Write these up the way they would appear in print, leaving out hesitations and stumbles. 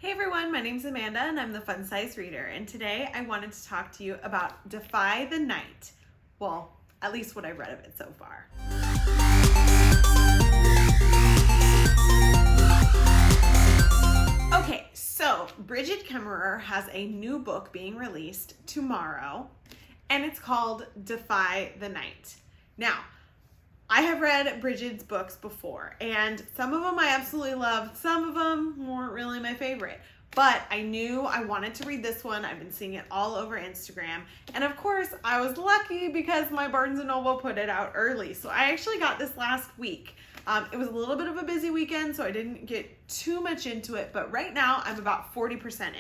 Hey everyone, my name's Amanda and I'm the Fun Size Reader, and today I wanted to talk to you about Defy the Night. Well, at least what I've read of it so far. Okay, so Brigid Kemmerer has a new book being released tomorrow, and it's called Defy the Night. Now, I have read Brigid's books before, and some of them I absolutely loved. Some of them weren't really my favorite, but I knew I wanted to read this one. I've been seeing it all over Instagram, and of course I was lucky because my Barnes & Noble put it out early. So I actually got this last week. It was a little bit of a busy weekend, so I didn't get too much into it, but right now I'm about 40% in.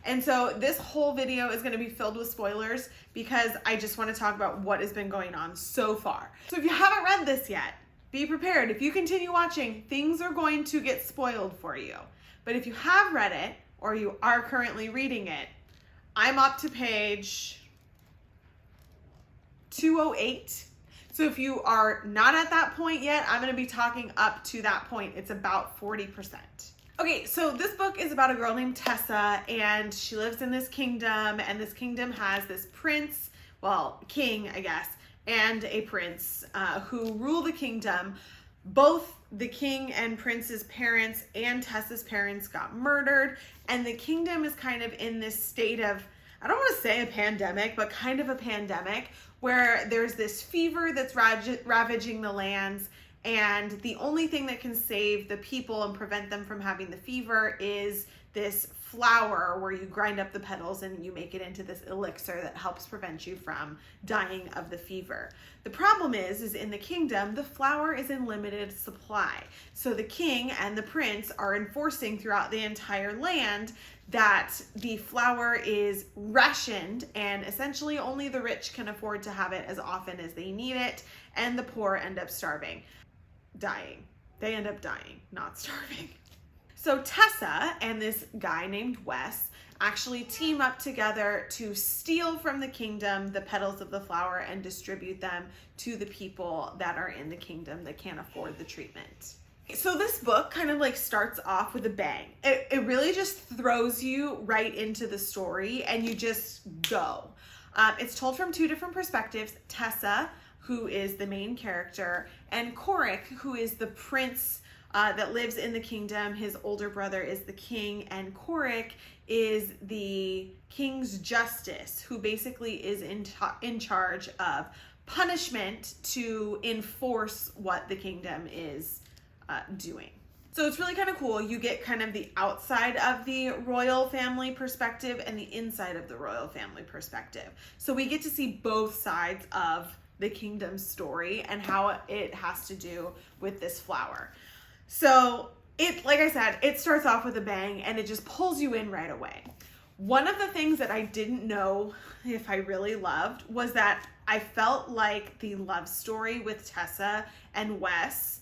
And so this whole video is gonna be filled with spoilers because I just wanna talk about what has been going on so far. So if you haven't read this yet, be prepared. If you continue watching, things are going to get spoiled for you. But if you have read it, or you are currently reading it, I'm up to page 208. So if you are not at that point yet, I'm going to be talking up to that point. It's about 40%. Okay, so this book is about a girl named Tessa, and she lives in this kingdom, and this kingdom has this prince, well, king, I guess, and a prince who rule the kingdom. Both the king and prince's parents and Tessa's parents got murdered, and the kingdom is kind of in this state of, I don't want to say a pandemic, but kind of a pandemic, where there's this fever that's ravaging the lands, and the only thing that can save the people and prevent them from having the fever is this flower where you grind up the petals and you make it into this elixir that helps prevent you from dying of the fever. The problem is in the kingdom, the flower is in limited supply. So the king and the prince are enforcing throughout the entire land that the flower is rationed, and essentially only the rich can afford to have it as often as they need it, and the poor end up dying. They end up dying, not starving. So Tessa and this guy named Wes actually team up together to steal from the kingdom the petals of the flower and distribute them to the people that are in the kingdom that can't afford the treatment. So this book kind of like starts off with a bang. It really just throws you right into the story and you just go. It's told from two different perspectives. Tessa, who is the main character, and Korik, who is the prince that lives in the kingdom. His older brother is the king, and Korik is the king's justice, who basically is in charge of punishment to enforce what the kingdom is doing. So it's really kind of cool. You get kind of the outside of the royal family perspective and the inside of the royal family perspective. So we get to see both sides of the kingdom's story and how it has to do with this flower. So like I said, it starts off with a bang and it just pulls you in right away. One of the things that I didn't know if I really loved was that I felt like the love story with Tessa and Wes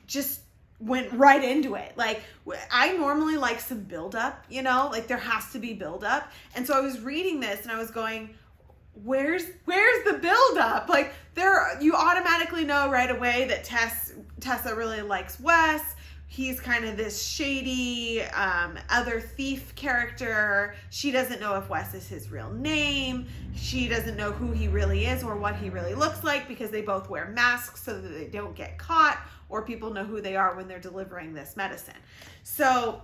just went right into it. Like, I normally like some buildup, you know, like there has to be buildup. And so I was reading this and I was going, where's the buildup? Like you automatically know right away that Tessa really likes Wes. He's kind of this shady other thief character. She doesn't know if Wes is his real name. She doesn't know who he really is or what he really looks like because they both wear masks so that they don't get caught or people know who they are when they're delivering this medicine. So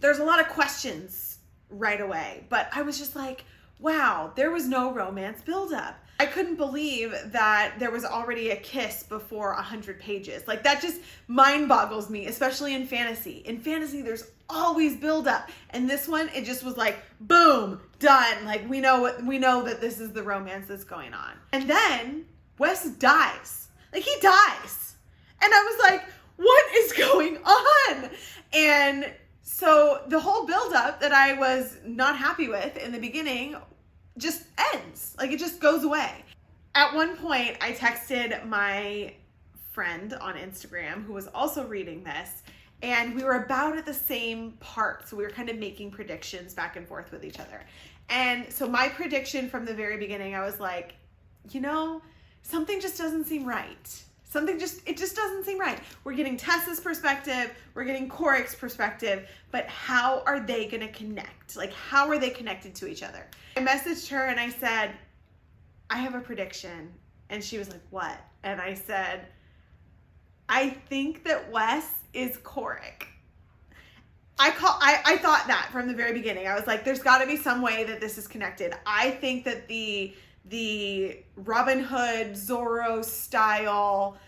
there's a lot of questions right away, but I was just like, wow, there was no romance buildup. I couldn't believe that there was already a kiss before 100 pages. Like that just mind boggles me, especially in fantasy. In fantasy, there's always buildup. And this one, it just was like, boom, done. Like we know that this is the romance that's going on. And then Wes dies. Like he dies. And I was like, what is going on? And so the whole buildup that I was not happy with in the beginning just ends. Like it just goes away. At one point, I texted my friend on Instagram who was also reading this, and we were about at the same part. So we were kind of making predictions back and forth with each other. And so my prediction from the very beginning, I was like, you know, something just doesn't seem right. it just doesn't seem right. We're getting Tessa's perspective, we're getting Coric's perspective, but how are they gonna connect? Like, how are they connected to each other? I messaged her and I said, I have a prediction. And she was like, what? And I said, I think that Wes is Coric. I thought that from the very beginning. I was like, there's got to be some way that this is connected. I think that the Robin Hood, Zorro style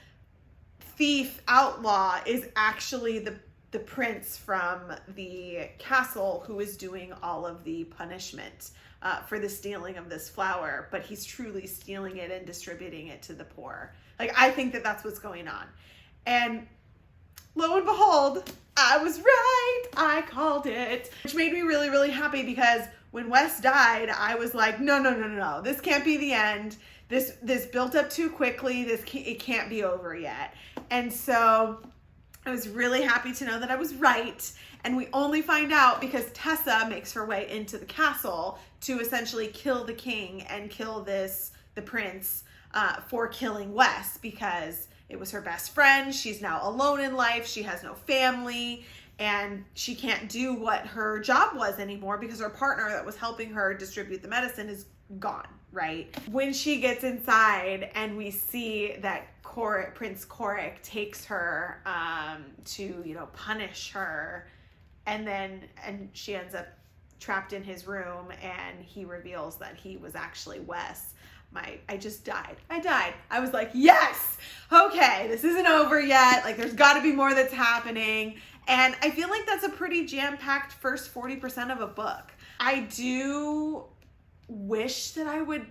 thief outlaw is actually the prince from the castle who is doing all of the punishment for the stealing of this flower, but he's truly stealing it and distributing it to the poor. Like, I think that that's what's going on. And lo and behold, I was right. I called it, which made me really, really happy, because when Wes died, I was like, no. This can't be the end. This built up too quickly. It can't be over yet. And so I was really happy to know that I was right. And we only find out because Tessa makes her way into the castle to essentially kill the king and kill the prince for killing Wes, because it was her best friend. She's now alone in life. She has no family, and she can't do what her job was anymore because her partner that was helping her distribute the medicine is gone, right? When she gets inside and we see that Prince Coric takes her to, punish her, and she ends up trapped in his room, and he reveals that he was actually Wes. I just died. I died. I was like, yes, okay, this isn't over yet. Like, there's got to be more that's happening. And I feel like that's a pretty jam-packed first 40% of a book. I do wish that I would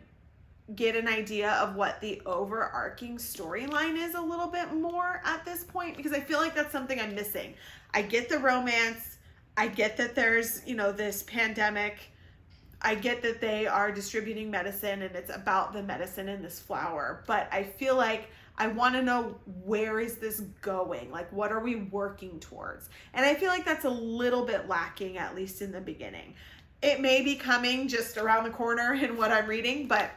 get an idea of what the overarching storyline is a little bit more at this point, because I feel like that's something I'm missing. I get the romance. I get that there's, this pandemic. I get that they are distributing medicine and it's about the medicine in this flower, but I feel like I want to know, where is this going? Like, what are we working towards? And I feel like that's a little bit lacking, at least in the beginning. It may be coming just around the corner in what I'm reading, but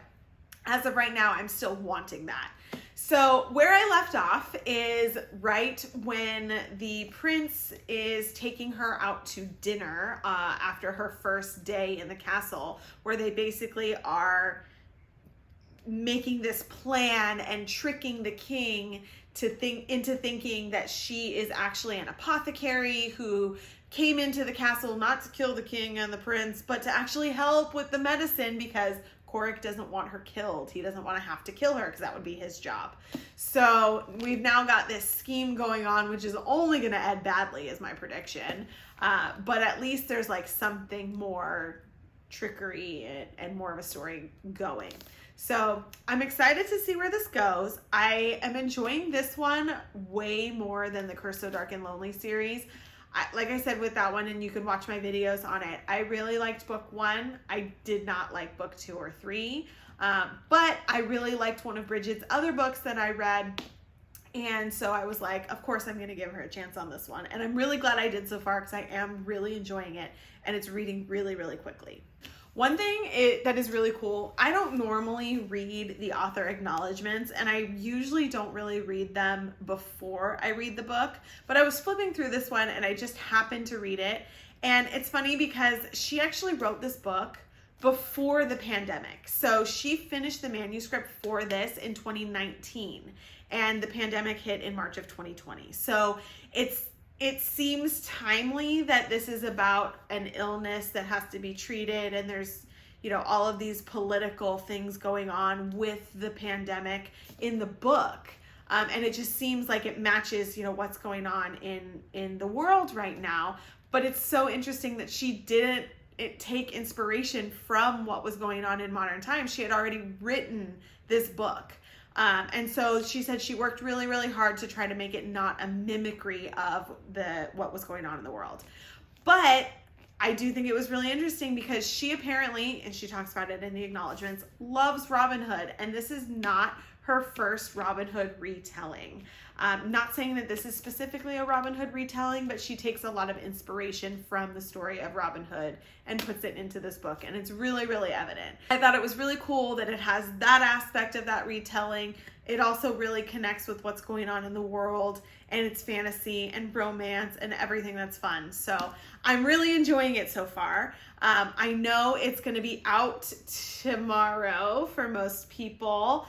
as of right now, I'm still wanting that. So where I left off is right when the prince is taking her out to dinner after her first day in the castle, where they basically are making this plan and tricking the king into thinking that she is actually an apothecary who came into the castle not to kill the king and the prince, but to actually help with the medicine, because Coric doesn't want her killed. He doesn't want to have to kill her because that would be his job. So we've now got this scheme going on, which is only going to end badly, is my prediction. But at least there's like something more trickery and more of a story going. So I'm excited to see where this goes. I am enjoying this one way more than the Curse So Dark and Lonely series. Like I said with that one, and you can watch my videos on it, I really liked book 1. I did not like book 2 or 3, but I really liked one of Brigid's other books that I read, and so I was like, of course I'm going to give her a chance on this one, and I'm really glad I did so far, because I am really enjoying it, and it's reading really, really quickly. One thing that is really cool, I don't normally read the author acknowledgements, and I usually don't really read them before I read the book, but I was flipping through this one and I just happened to read it. And it's funny because she actually wrote this book before the pandemic. So she finished the manuscript for this in 2019, and the pandemic hit in March of 2020. So it seems timely that this is about an illness that has to be treated, and there's, all of these political things going on with the pandemic in the book. And it just seems like it matches, what's going on in the world right now. But it's so interesting that she didn't take inspiration from what was going on in modern times. She had already written this book. And so she said she worked really, really hard to try to make it not a mimicry of what was going on in the world. But I do think it was really interesting because she apparently, and she talks about it in the acknowledgements, loves Robin Hood. And this is not her first Robin Hood retelling. Not saying that this is specifically a Robin Hood retelling, but she takes a lot of inspiration from the story of Robin Hood and puts it into this book, and it's really, really evident. I thought it was really cool that it has that aspect of that retelling. It also really connects with what's going on in the world, and it's fantasy and romance and everything that's fun. So I'm really enjoying it so far. I know it's going to be out tomorrow for most people.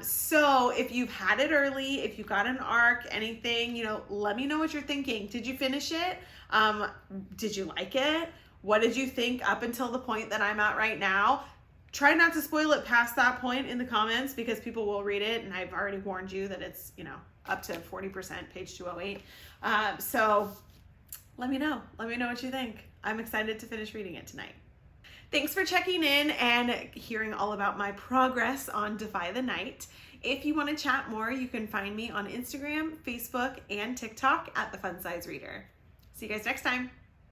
So if you've had it early, if you got an arc, anything, let me know what you're thinking. Did you finish it? Did you like it? What did you think up until the point that I'm at right now? Try not to spoil it past that point in the comments, because people will read it, and I've already warned you that it's, up to 40%, page 208. So let me know. Let me know what you think. I'm excited to finish reading it tonight. Thanks for checking in and hearing all about my progress on Defy the Night. If you want to chat more, you can find me on Instagram, Facebook, and TikTok at The Fun Size Reader. See you guys next time.